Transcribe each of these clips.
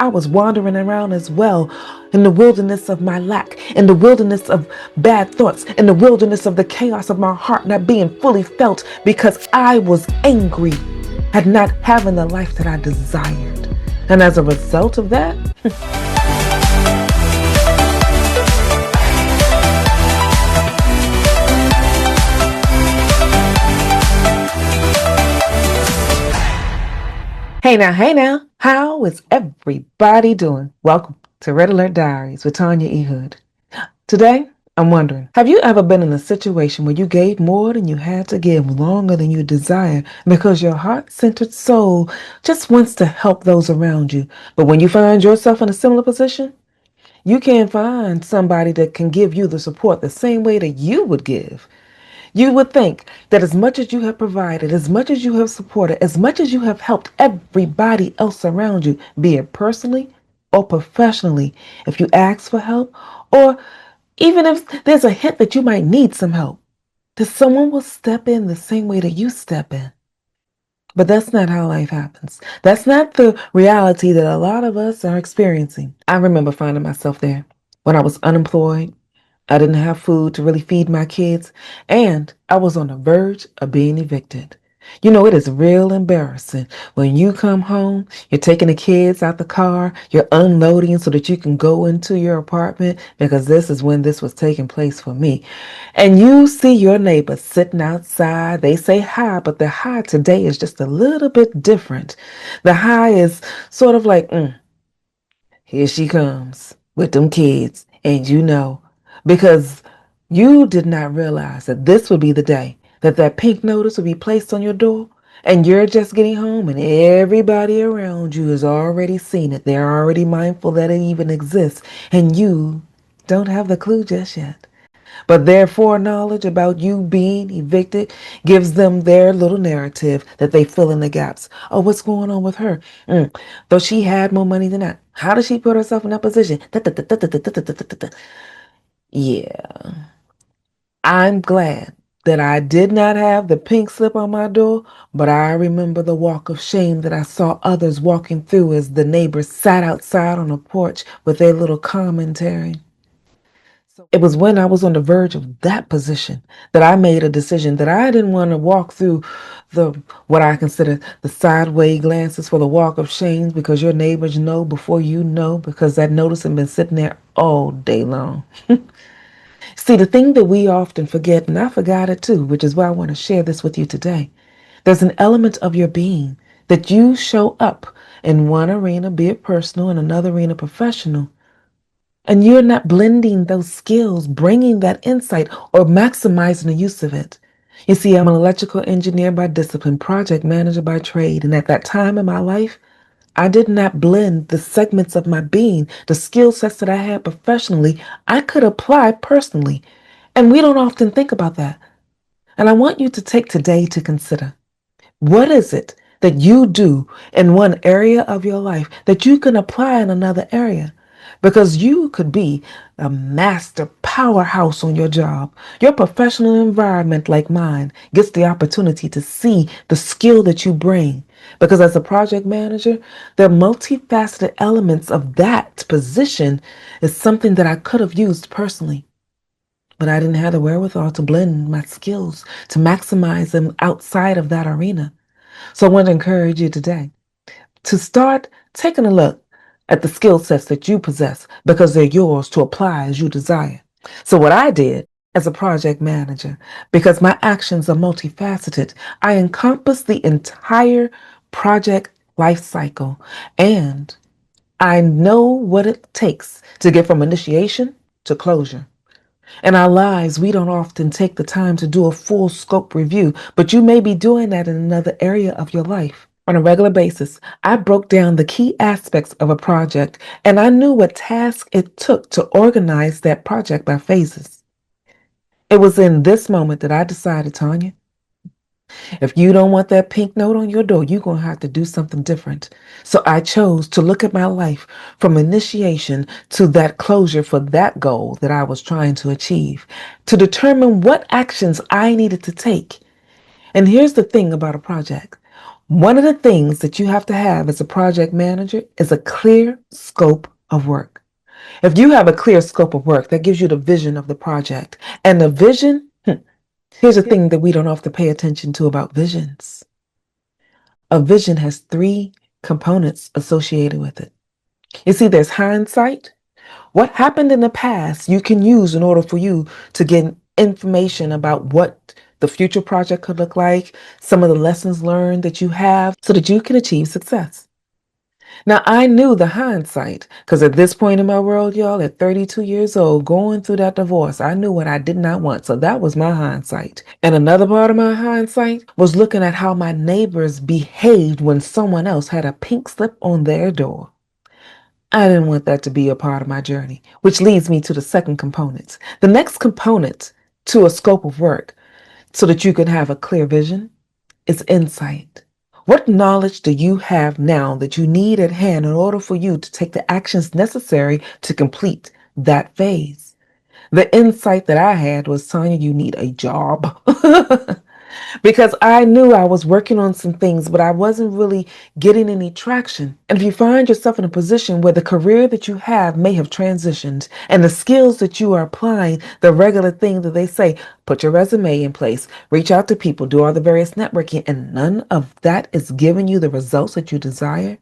was wandering around as well in the wilderness of my lack, in the wilderness of bad thoughts, in the wilderness of the chaos of my heart not being fully felt because I was angry at not having the life that I desired. And as a result of that, hey now, how is everybody doing? Welcome to Red Alert Diaries with Tanya E. Today, I'm wondering, have you ever been in a situation where you gave more than you had to give longer than you desire because your heart-centered soul just wants to help those around you? But when you find yourself in a similar position, you can't find somebody that can give you the support the same way that you would give. You would think that as much as you have provided, as much as you have supported, as much as you have helped everybody else around you, be it personally or professionally, if you ask for help, or even if there's a hint that you might need some help, that someone will step in the same way that you step in. But that's not how life happens. That's not the reality that a lot of us are experiencing. I remember finding myself there when I was unemployed. I didn't have food to really feed my kids, and I was on the verge of being evicted. You know, it is real embarrassing when you come home, you're taking the kids out the car, you're unloading so that you can go into your apartment, because this is when this was taking place for me. And you see your neighbors sitting outside. They say hi, but the hi today is just a little bit different. The hi is sort of like, here she comes with them kids. And because you did not realize that this would be the day that that pink notice would be placed on your door, and you're just getting home and everybody around you has already seen it. They're already mindful that it even exists, and you don't have the clue just yet. But their foreknowledge about you being evicted gives them their little narrative that they fill in the gaps. Oh, what's going on with her? Though she had more money than that. How did she put herself in that position? Yeah, I'm glad that I did not have the pink slip on my door, but I remember the walk of shame that I saw others walking through as the neighbors sat outside on the porch with their little commentary. It was when I was on the verge of that position that I made a decision that I didn't want to walk through the what I consider the sideways glances for the walk of shame, because your neighbors know before you know, because that notice has been sitting there all day long. See, the thing that we often forget, and I forgot it too, which is why I want to share this with you today. There's an element of your being that you show up in one arena, be it personal, and another arena, professional. And you're not blending those skills, bringing that insight, or maximizing the use of it. You see, I'm an electrical engineer by discipline, project manager by trade. And at that time in my life, I did not blend the segments of my being, the skill sets that I had professionally, I could apply personally. And we don't often think about that. And I want you to take today to consider, what is it that you do in one area of your life that you can apply in another area? Because you could be a master powerhouse on your job. Your professional environment, like mine, gets the opportunity to see the skill that you bring. Because as a project manager, the multifaceted elements of that position is something that I could have used personally. But I didn't have the wherewithal to blend my skills, to maximize them outside of that arena. So I want to encourage you today to start taking a look at the skill sets that you possess, because they're yours to apply as you desire. So what I did as a project manager, because my actions are multifaceted, I encompass the entire project life cycle, and I know what it takes to get from initiation to closure. In our lives, we don't often take the time to do a full scope review, but you may be doing that in another area of your life. On a regular basis, I broke down the key aspects of a project, and I knew what task it took to organize that project by phases. It was in this moment that I decided, Tanya, if you don't want that pink note on your door, you're going to have to do something different. So I chose to look at my life from initiation to that closure for that goal that I was trying to achieve, to determine what actions I needed to take. And here's the thing about a project. One of the things that you have to have as a project manager is a clear scope of work. If you have a clear scope of work, that gives you the vision of the project. And the vision, here's a thing that we don't often pay attention to about visions. A vision has three components associated with it. You see, there's hindsight. What happened in the past you can use in order for you to get information about what the future project could look like, some of the lessons learned that you have so that you can achieve success. Now, I knew the hindsight because at this point in my world, y'all, at 32 years old, going through that divorce, I knew what I did not want. So that was my hindsight. And another part of my hindsight was looking at how my neighbors behaved when someone else had a pink slip on their door. I didn't want that to be a part of my journey, which leads me to the second component. The next component to a scope of work so that you can have a clear vision is insight. What knowledge do you have now that you need at hand in order for you to take the actions necessary to complete that phase? The insight that I had was, Tanya, you need a job. Because I knew I was working on some things, but I wasn't really getting any traction. And if you find yourself in a position where the career that you have may have transitioned and the skills that you are applying, the regular thing that they say, put your resume in place, reach out to people, do all the various networking, and none of that is giving you the results that you desire,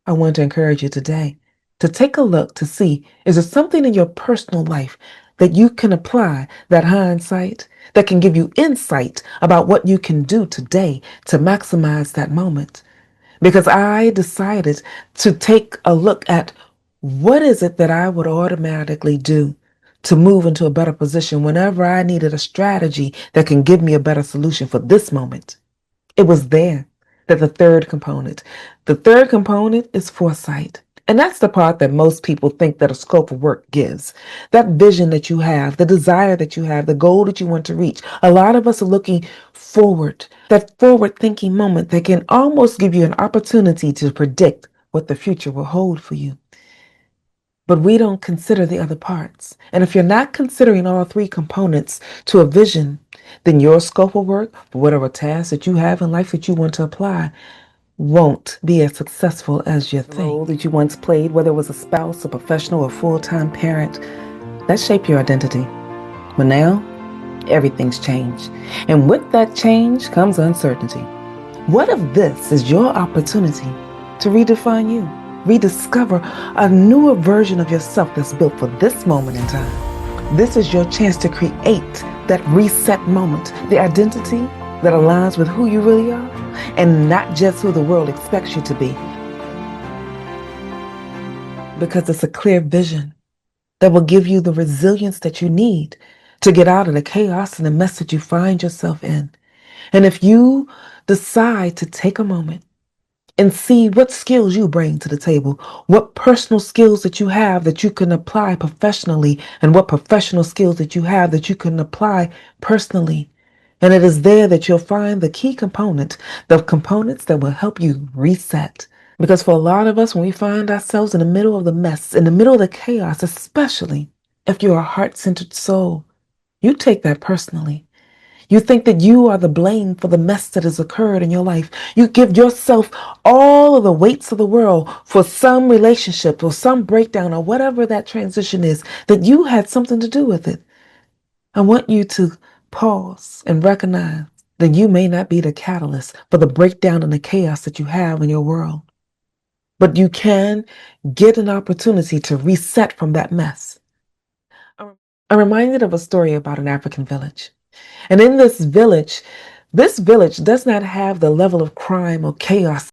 I want to encourage you today to take a look to see, is there something in your personal life that you can apply that hindsight that can give you insight about what you can do today to maximize that moment? Because I decided to take a look at what is it that I would automatically do to move into a better position whenever I needed a strategy that can give me a better solution for this moment. It was there that the third component is foresight. And that's the part that most people think that a scope of work gives. That vision that you have, the desire that you have, the goal that you want to reach. A lot of us are looking forward, that forward thinking moment that can almost give you an opportunity to predict what the future will hold for you. But we don't consider the other parts. And if you're not considering all three components to a vision, then your scope of work, for whatever task that you have in life that you want to apply, won't be as successful as you think. The role that you once played, whether it was a spouse, a professional, or full-time parent, that shaped your identity. But now, everything's changed. And with that change comes uncertainty. What if this is your opportunity to redefine you? Rediscover a newer version of yourself that's built for this moment in time. This is your chance to create that reset moment, the identity that aligns with who you really are and not just who the world expects you to be. Because it's a clear vision that will give you the resilience that you need to get out of the chaos and the mess that you find yourself in. And if you decide to take a moment and see what skills you bring to the table, what personal skills that you have that you can apply professionally, and what professional skills that you have that you can apply personally. And it is there that you'll find the key component, the components that will help you reset. Because for a lot of us, when we find ourselves in the middle of the mess, in the middle of the chaos, especially if you're a heart-centered soul, you take that personally. You think that you are the blame for the mess that has occurred in your life. You give yourself all of the weights of the world for some relationship or some breakdown or whatever that transition is, that you had something to do with it. I want you to pause and recognize that you may not be the catalyst for the breakdown and the chaos that you have in your world. But you can get an opportunity to reset from that mess. I'm reminded of a story about an African village. And in this village does not have the level of crime or chaos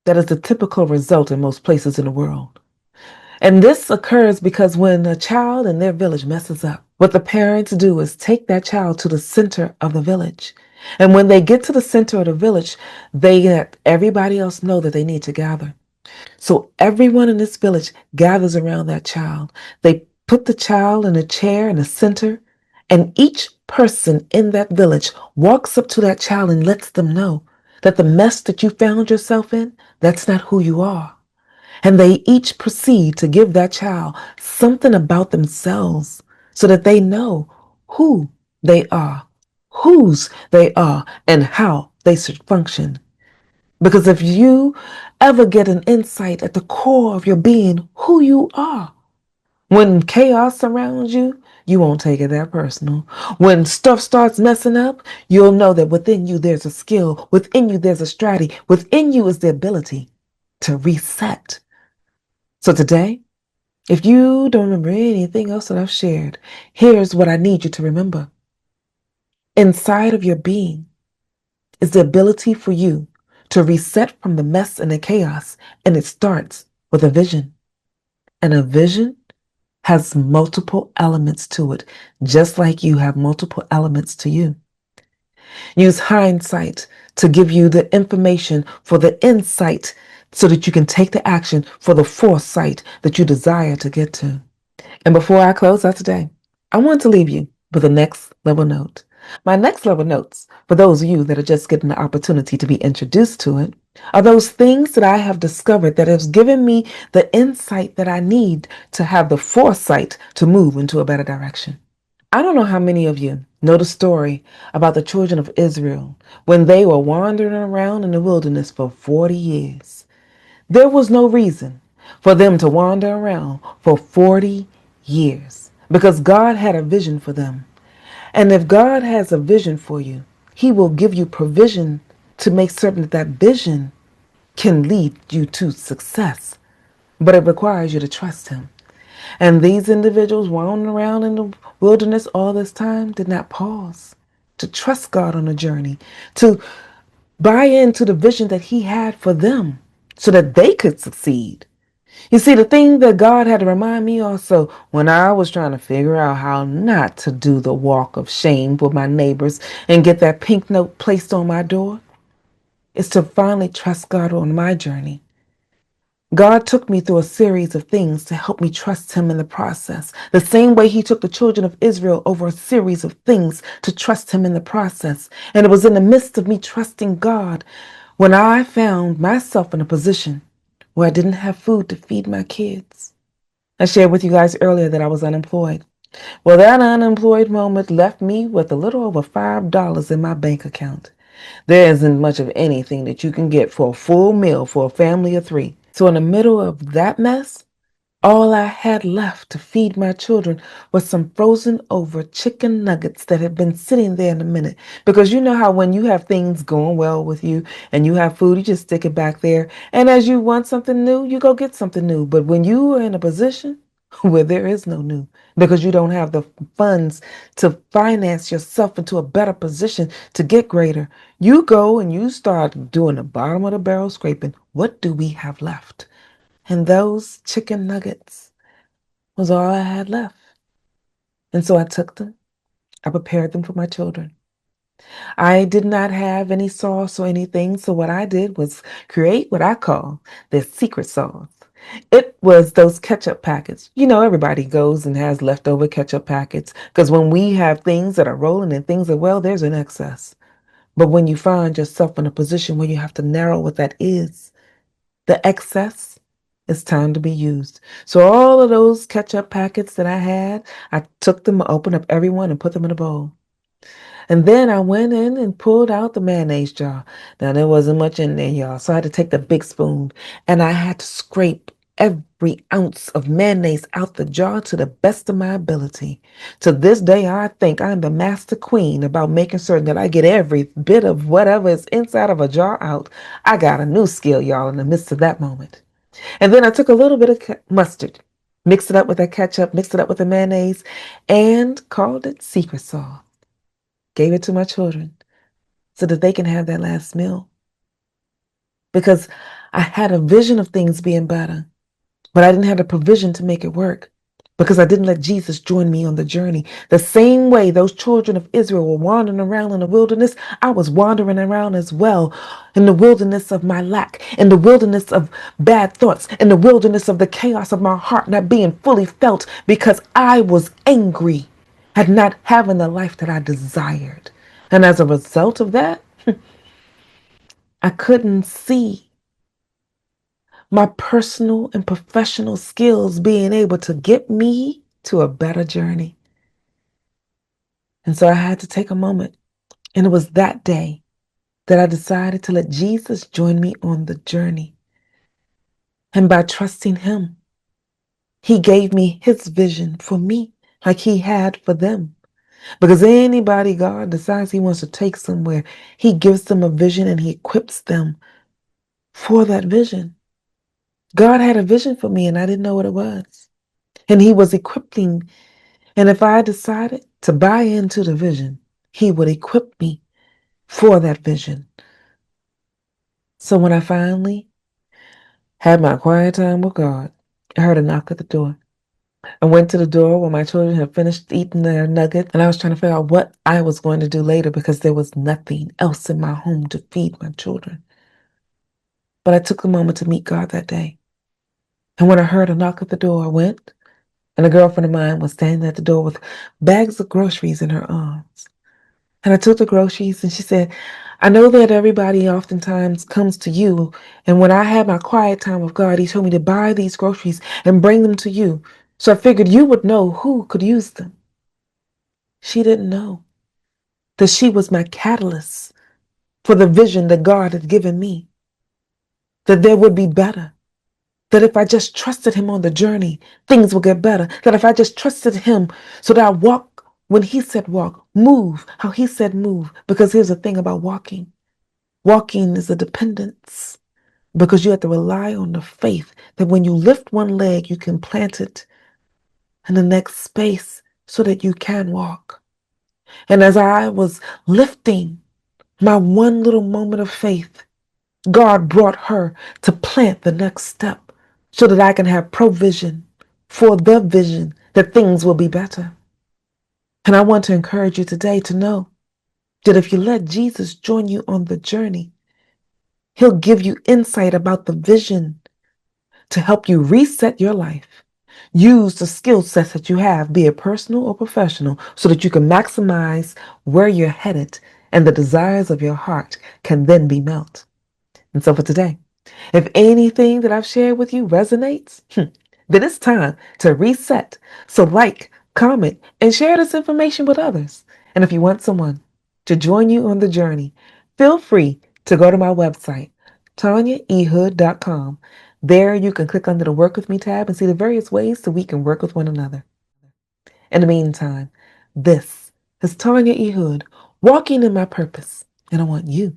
that is the typical result in most places in the world. And this occurs because when a child in their village messes up, what the parents do is take that child to the center of the village. And when they get to the center of the village, they let everybody else know that they need to gather. So everyone in this village gathers around that child. They put the child in a chair in the center, and each person in that village walks up to that child and lets them know that the mess that you found yourself in, that's not who you are. And they each proceed to give that child something about themselves so that they know who they are, whose they are, and how they should function. Because if you ever get an insight at the core of your being, who you are, when chaos surrounds you, you won't take it that personal. When stuff starts messing up, you'll know that within you there's a skill, within you there's a strategy, within you is the ability to reset. So today, if you don't remember anything else that I've shared, here's what I need you to remember. Inside of your being is the ability for you to reset from the mess and the chaos, and it starts with a vision. And a vision has multiple elements to it, just like you have multiple elements to you. Use hindsight to give you the information for the insight so that you can take the action for the foresight that you desire to get to. And before I close out today, I want to leave you with a next level note. My next level notes, for those of you that are just getting the opportunity to be introduced to it, are those things that I have discovered that has given me the insight that I need to have the foresight to move into a better direction. I don't know how many of you know the story about the children of Israel when they were wandering around in the wilderness for 40 years. There was no reason for them to wander around for 40 years because God had a vision for them. And if God has a vision for you, He will give you provision to make certain that that vision can lead you to success. But it requires you to trust Him. And these individuals wandering around in the wilderness all this time did not pause to trust God on a journey, to buy into the vision that He had for them so that they could succeed. You see, the thing that God had to remind me also when I was trying to figure out how not to do the walk of shame with my neighbors and get that pink note placed on my door is to finally trust God on my journey. God took me through a series of things to help me trust Him in the process. The same way He took the children of Israel over a series of things to trust Him in the process. And it was in the midst of me trusting God when I found myself in a position where I didn't have food to feed my kids. I shared with you guys earlier that I was unemployed. Well, that unemployed moment left me with a little over $5 in my bank account. There isn't much of anything that you can get for a full meal for a family of three. So in the middle of that mess, all I had left to feed my children was some frozen over chicken nuggets that had been sitting there in a minute. Because you know how when you have things going well with you and you have food, you just stick it back there. And as you want something new, you go get something new. But when you are in a position where there is no new, because you don't have the funds to finance yourself into a better position to get greater, you go and you start doing the bottom of the barrel scraping. What do we have left? And those chicken nuggets was all I had left. And so I took them. I prepared them for my children. I did not have any sauce or anything. So what I did was create what I call the secret sauce. It was those ketchup packets. You know, everybody goes and has leftover ketchup packets because when we have things that are rolling and things are well, there's an excess. But when you find yourself in a position where you have to narrow what that is, the excess, it's time to be used. So all of those ketchup packets that I had, I took them, opened up every one and put them in a bowl. And then I went in and pulled out the mayonnaise jar. Now there wasn't much in there, y'all. So I had to take the big spoon and I had to scrape every ounce of mayonnaise out the jar to the best of my ability. To this day, I think I'm the master queen about making certain that I get every bit of whatever is inside of a jar out. I got a new skill, y'all, in the midst of that moment. And then I took a little bit of mustard, mixed it up with that ketchup, mixed it up with the mayonnaise, and called it secret sauce. Gave it to my children so that they can have that last meal. Because I had a vision of things being better, but I didn't have the provision to make it work because I didn't let Jesus join me on the journey. The same way those children of Israel were wandering around in the wilderness, I was wandering around as well in the wilderness of my lack, in the wilderness of bad thoughts, in the wilderness of the chaos of my heart not being fully felt because I was angry at not having the life that I desired. And as a result of that, I couldn't see my personal and professional skills being able to get me to a better journey. And so I had to take a moment. And it was that day that I decided to let Jesus join me on the journey. And by trusting Him, He gave me His vision for me, like He had for them. Because anybody God decides He wants to take somewhere, He gives them a vision and He equips them for that vision. God had a vision for me and I didn't know what it was. And He was equipping. And if I decided to buy into the vision, He would equip me for that vision. So when I finally had my quiet time with God, I heard a knock at the door. I went to the door when my children had finished eating their nuggets, and I was trying to figure out what I was going to do later because there was nothing else in my home to feed my children. But I took a moment to meet God that day. And when I heard a knock at the door, I went, and a girlfriend of mine was standing at the door with bags of groceries in her arms. And I took the groceries, and she said, I know that everybody oftentimes comes to you, and when I had my quiet time with God, He told me to buy these groceries and bring them to you. So I figured you would know who could use them. She didn't know that she was my catalyst for the vision that God had given me, that there would be better, that if I just trusted Him on the journey, things would get better, that if I just trusted Him so that I walk when He said walk, move how He said move. Because here's the thing about walking. Walking is a dependence because you have to rely on the faith that when you lift one leg, you can plant it in the next space so that you can walk. And as I was lifting my one little moment of faith, God brought her to plant the next step so that I can have provision for the vision that things will be better. And I want to encourage you today to know that if you let Jesus join you on the journey, He'll give you insight about the vision to help you reset your life. Use the skill sets that you have, be it personal or professional, so that you can maximize where you're headed and the desires of your heart can then be met. And so for today, if anything that I've shared with you resonates, then it's time to reset. So like, comment, and share this information with others. And if you want someone to join you on the journey, feel free to go to my website, tanyaehood.com. There you can click under the Work With Me tab and see the various ways that we can work with one another. In the meantime, this is Tanya E. Hood, walking in my purpose, and I want you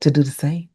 to do the same.